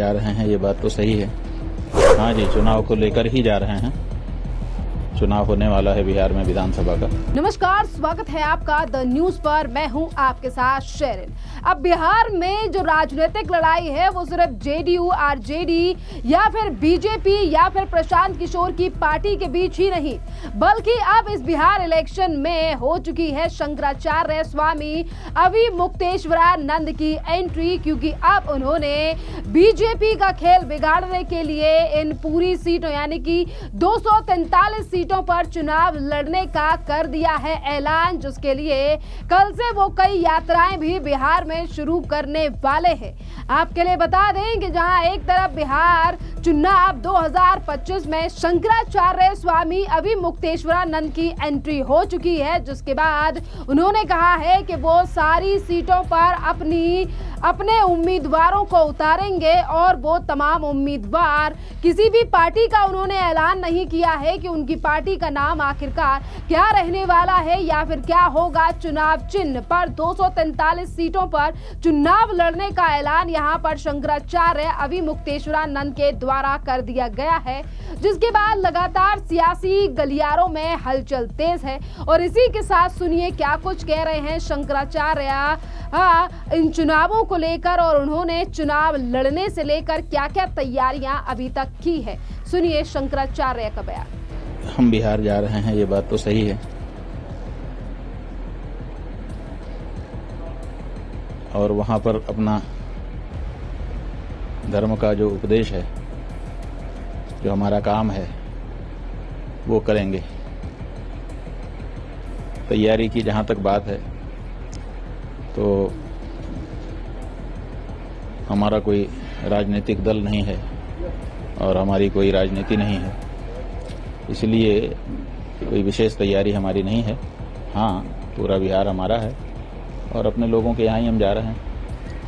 जा रहे हैं, ये बात तो सही है। हाँ जी, चुनाव को लेकर ही जा रहे हैं। चुनाव होने वाला है बिहार में विधानसभा का। नमस्कार, स्वागत है आपका द न्यूज पर। मैं हूं आपके साथ शेरिन। अब बिहार में जो राजनीतिक लड़ाई है वो सिर्फ जेडीयू, आरजेडी या फिर बीजेपी या फिर प्रशांत किशोर की पार्टी के बीच ही नहीं, बल्कि अब इस बिहार इलेक्शन में हो चुकी है शंकराचार्य स्वामी अविमुक्तेश्वरानंद की एंट्री, क्योंकि अब उन्होंने बीजेपी का खेल बिगाड़ने के लिए इन पूरी सीटों यानी कि 243 सीटों पर चुनाव लड़ने का कर दिया है ऐलान, जिसके लिए कल से वो कई यात्राएं भी बिहार में शुरू करने वाले हैं। आपके लिए बता दें कि जहां एक तरफ बिहार चुनाव 2025 में शंकराचार्य स्वामी अविमुक्तेश्वरानंद की एंट्री हो चुकी है, जिसके बाद उन्होंने कहा है कि वो सारी सीटों पर अपने उम्मीदवारों को उतारेंगे और वो तमाम उम्मीदवार, किसी भी पार्टी का उन्होंने ऐलान नहीं किया है कि उनकी पार्टी का नाम आखिरकार क्या रहने वाला है या फिर क्या होगा चुनाव चिन्ह, पर 243 सीटों पर चुनाव लड़ने का ऐलान यहां पर शंकराचार्य अविमुक्तेश्वरानंद के द्वारा कर दिया गया है, जिसके बाद लगातार सियासी गलियारों में हलचल तेज है। और इसी के साथ सुनिए क्या कुछ कह रहे हैं शंकराचार्य इन चुनावों को लेकर, और उन्होंने चुनाव लड़ने से लेकर क्या क्या तैयारियां अभी तक की है। सुनिए शंकराचार्य का बयान। हम बिहार जा रहे हैं, ये बात तो सही है, और वहां पर अपना धर्म का जो उपदेश है, जो हमारा काम है, वो करेंगे। तैयारी की जहां तक बात है तो हमारा कोई राजनीतिक दल नहीं है और हमारी कोई राजनीति नहीं है, इसलिए कोई विशेष तैयारी हमारी नहीं है। हाँ, पूरा बिहार हमारा है और अपने लोगों के यहाँ ही हम जा रहे हैं,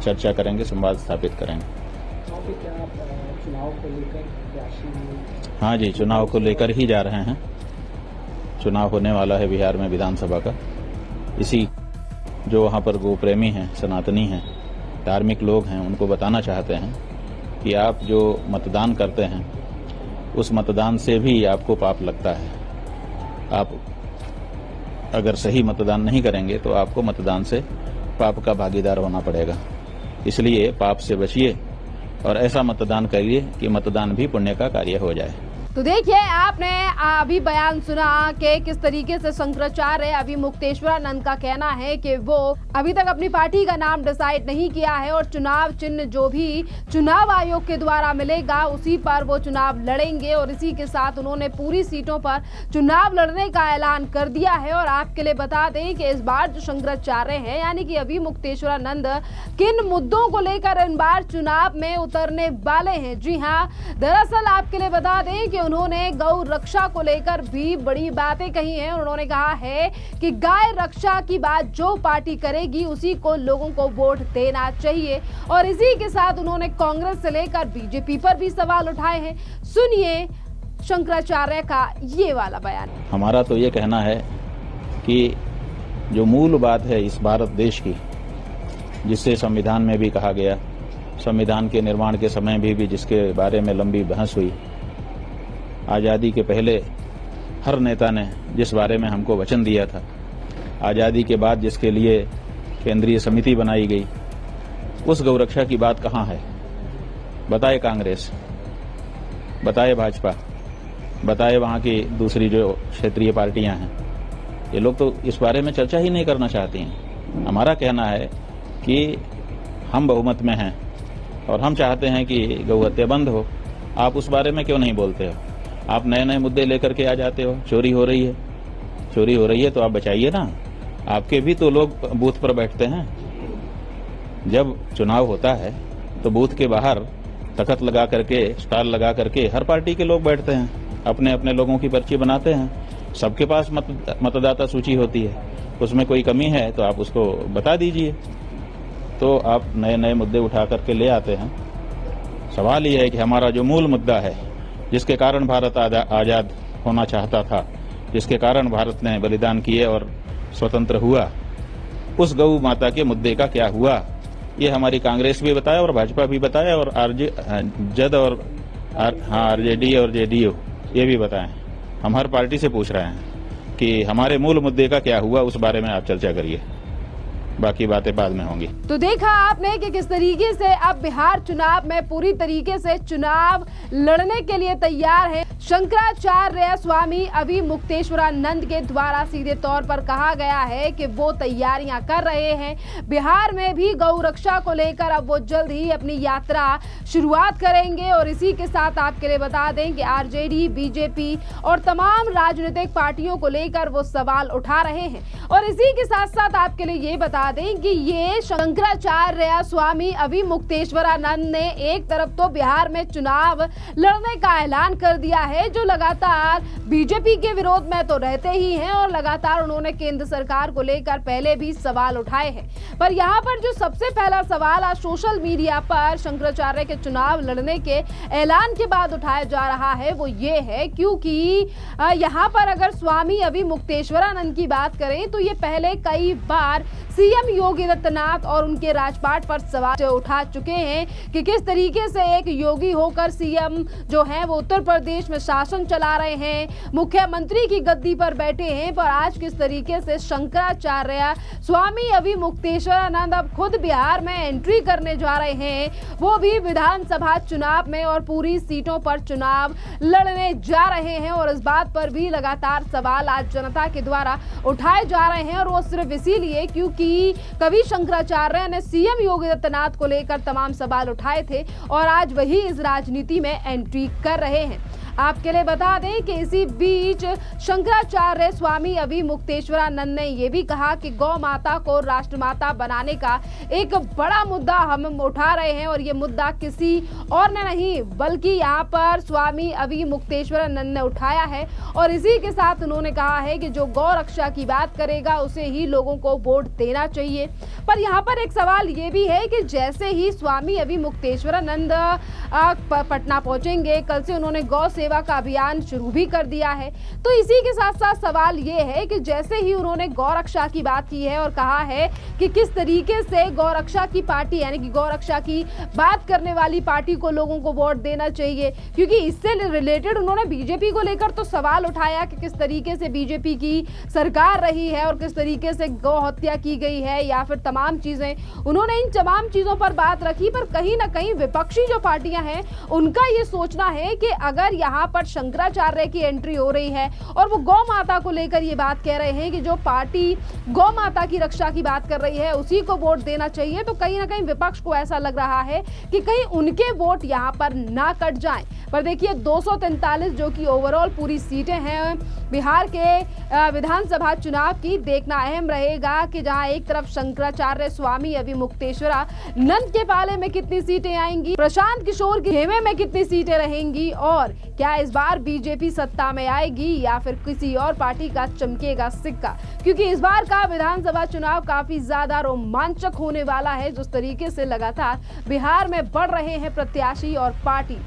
चर्चा करेंगे, संवाद स्थापित करेंगे। चुनाव को लेकर? हाँ जी, चुनाव को लेकर ही जा रहे हैं। चुनाव होने वाला है बिहार में विधानसभा का। इसी जो वहाँ पर गोप्रेमी हैं, सनातनी हैं, धार्मिक लोग हैं, उनको बताना चाहते हैं कि आप जो मतदान करते हैं उस मतदान से भी आपको पाप लगता है। आप अगर सही मतदान नहीं करेंगे तो आपको मतदान से पाप का भागीदार होना पड़ेगा, इसलिए पाप से बचिए और ऐसा मतदान करिए कि मतदान भी पुण्य का कार्य हो जाए। तो देखिए, आपने अभी बयान सुना कि किस तरीके से शंकराचार्य अविमुक्तेश्वरानंद का कहना है कि वो अभी तक अपनी पार्टी का नाम डिसाइड नहीं किया है और चुनाव चिन्ह जो भी चुनाव आयोग के द्वारा मिलेगा उसी पर वो चुनाव लड़ेंगे। और इसी के साथ उन्होंने पूरी सीटों पर चुनाव लड़ने का ऐलान कर दिया है। और आपके लिए बता दें कि इस बार जो शंकराचार्य है यानी कि अविमुक्तेश्वरानंद किन मुद्दों को लेकर इन बार चुनाव में उतरने वाले हैं। जी हाँ, दरअसल आपके लिए बता दें कि उन्होंने गौ रक्षा को लेकर भी बड़ी बातें कही हैं। उन्होंने कहा है कि गाय रक्षा की बात जो पार्टी करेगी उसी को लोगों को वोट देना चाहिए। और इसी के साथ उन्होंने कांग्रेस से लेकर बीजेपी पर भी सवाल उठाए हैं। सुनिए शंकराचार्य का ये वाला बयान। हमारा तो ये कहना है कि जो मूल बात है इस भारत देश की, जिससे संविधान में भी कहा गया, संविधान के निर्माण के समय भी जिसके बारे में लंबी बहस हुई, आज़ादी के पहले हर नेता ने जिस बारे में हमको वचन दिया था, आज़ादी के बाद जिसके लिए केंद्रीय समिति बनाई गई, उस गौरक्षा की बात कहाँ है? बताए कांग्रेस, बताए भाजपा, बताए वहाँ की दूसरी जो क्षेत्रीय पार्टियां हैं, ये लोग तो इस बारे में चर्चा ही नहीं करना चाहती हैं। हमारा कहना है कि हम बहुमत में हैं और हम चाहते हैं कि गौहत्या बंद हो। आप उस बारे में क्यों नहीं बोलते हो? आप नए नए मुद्दे लेकर के आ जाते हो। चोरी हो रही है तो आप बचाइए ना। आपके भी तो लोग बूथ पर बैठते हैं। जब चुनाव होता है तो बूथ के बाहर तख्त लगा करके, स्टाल लगा करके हर पार्टी के लोग बैठते हैं, अपने अपने लोगों की पर्ची बनाते हैं। सबके पास मतदाता सूची होती है, उसमें कोई कमी है तो आप उसको बता दीजिए। तो आप नए नए मुद्दे उठा करके ले आते हैं। सवाल यह है कि हमारा जो मूल मुद्दा है, जिसके कारण भारत आजाद होना चाहता था, जिसके कारण भारत ने बलिदान किए और स्वतंत्र हुआ, उस गौ माता के मुद्दे का क्या हुआ? ये हमारी कांग्रेस भी बताया और भाजपा भी बताया और जद और आरजेडी और जेडीयू ये भी बताएं। हम हर पार्टी से पूछ रहे हैं कि हमारे मूल मुद्दे का क्या हुआ, उस बारे में आप चर्चा करिए, बाकी बातें बाद में होंगी। तो देखा आपने कि किस तरीके से अब बिहार चुनाव में पूरी तरीके से चुनाव लड़ने के लिए तैयार है। शंकराचार्य स्वामी अभिमुक्तेश्वरानंद के द्वारा सीधे तौर पर कहा गया है कि वो तैयारियां कर रहे हैं। बिहार में भी गौ रक्षा को लेकर अब वो जल्द ही अपनी यात्रा शुरुआत करेंगे। और इसी के साथ आपके लिए बता दें कि आरजेडी, बीजेपी और तमाम राजनीतिक पार्टियों को लेकर वो सवाल उठा रहे हैं। और इसी के साथ साथ आपके लिए ये बता दें कि ये शंकराचार्य स्वामी अभिमुक्तेश्वरानंद ने एक तरफ तो बिहार में चुनाव लड़ने का ऐलान कर दिया है, जो लगातार बीजेपी के विरोध में तो रहते ही हैं और लगातार उन्होंने केंद्र सरकार को लेकर पहले भी सवाल उठाए हैं। पर यहाँ पर जो सबसे पहला सवाल आज सोशल मीडिया पर शंकराचार्य के चुनाव लड़ने के ऐलान के बाद उठाया जा रहा है वो ये है, क्योंकि यहाँ पर अगर स्वामी अभिमुक्तेश्वरानंद की बात करें तो ये पहले कई बार सीएम योगी आदित्यनाथ और उनके राजपाट पर सवाल उठा चुके हैं कि किस तरीके से एक योगी होकर सीएम जो है वो उत्तर प्रदेश में शासन चला रहे हैं, मुख्यमंत्री की गद्दी पर बैठे हैं, पर आज किस तरीके से शंकराचार्य स्वामी अभिमुक्तेश्वरानंद अब खुद बिहार में एंट्री करने जा रहे हैं, वो भी विधानसभा चुनाव में और पूरी सीटों पर चुनाव लड़ने जा रहे हैं। और इस बात पर भी लगातार सवाल आज जनता के द्वारा उठाए जा रहे हैं और वो सिर्फ इसीलिए क्योंकि कवि शंकराचार्य ने सीएम योगी आदित्यनाथ को लेकर तमाम सवाल उठाए थे और आज वही इस राजनीति में एंट्री कर रहे हैं। आपके लिए बता दें कि इसी बीच शंकराचार्य स्वामी अभिमुक्तेश्वरानंद ने यह भी कहा कि गौ माता को राष्ट्रमाता बनाने का एक बड़ा मुद्दा हम उठा रहे हैं और ये मुद्दा किसी और ने नहीं बल्कि यहाँ पर स्वामी अभिमुक्तेश्वरानंद ने उठाया है। और इसी के साथ उन्होंने कहा है कि जो गौ रक्षा की बात करेगा उसे ही लोगों को वोट देना चाहिए। पर यहाँ पर एक सवाल ये भी है कि जैसे ही स्वामी अभिमुक्तेश्वरानंद पटना पहुंचेंगे, कल से उन्होंने गौ सेवा का अभियान शुरू भी कर दिया है, तो इसी के साथ साथ सवाल ये है कि जैसे ही उन्होंने गौ रक्षा की बात की है और कहा है कि किस तरीके से गौ रक्षा की पार्टी यानी कि गौ रक्षा की बात करने वाली पार्टी को लोगों को वोट देना चाहिए, क्योंकि इससे रिलेटेड उन्होंने बीजेपी को लेकर तो सवाल उठाया कि किस तरीके से बीजेपी की सरकार रही है और किस तरीके से गौ हत्या की गई है या फिर तमाम चीजें, उन्होंने इन तमाम चीजों पर बात रखी। पर कहीं ना कहीं विपक्षी जो पार्टियां हैं उनका ये सोचना है कि अगर यहाँ पर शंकराचार्य की एंट्री हो रही है और वो गौ माता को लेकर ये बात कह रहे हैं कि जो पार्टी गौ माता की रक्षा की बात कर रही है उसी को वोट देना चाहिए, तो कहीं ना कहीं विपक्ष को ऐसा लग रहा है कि कहीं उनके वोट यहाँ पर ना कट जाएं। पर देखिए 243 जो कि ओवरऑल पूरी सीटें हैं बिहार के विधानसभा चुनाव की, देखना अहम रहेगा कि जहां एक तरफ शंकराचार्य स्वामी अभिमुक्तेश्वरानंद के पाले में कितनी सीटें आएंगी, प्रशांत किशोर के खेमे में कितनी सीटें रहेंगी और क्या इस बार बीजेपी सत्ता में आएगी या फिर किसी और पार्टी का चमकेगा सिक्का, क्योंकि इस बार का विधानसभा चुनाव काफी ज्यादा रोमांचक होने वाला है जिस तरीके से लगातार बिहार में बढ़ रहे हैं प्रत्याशी और पार्टी।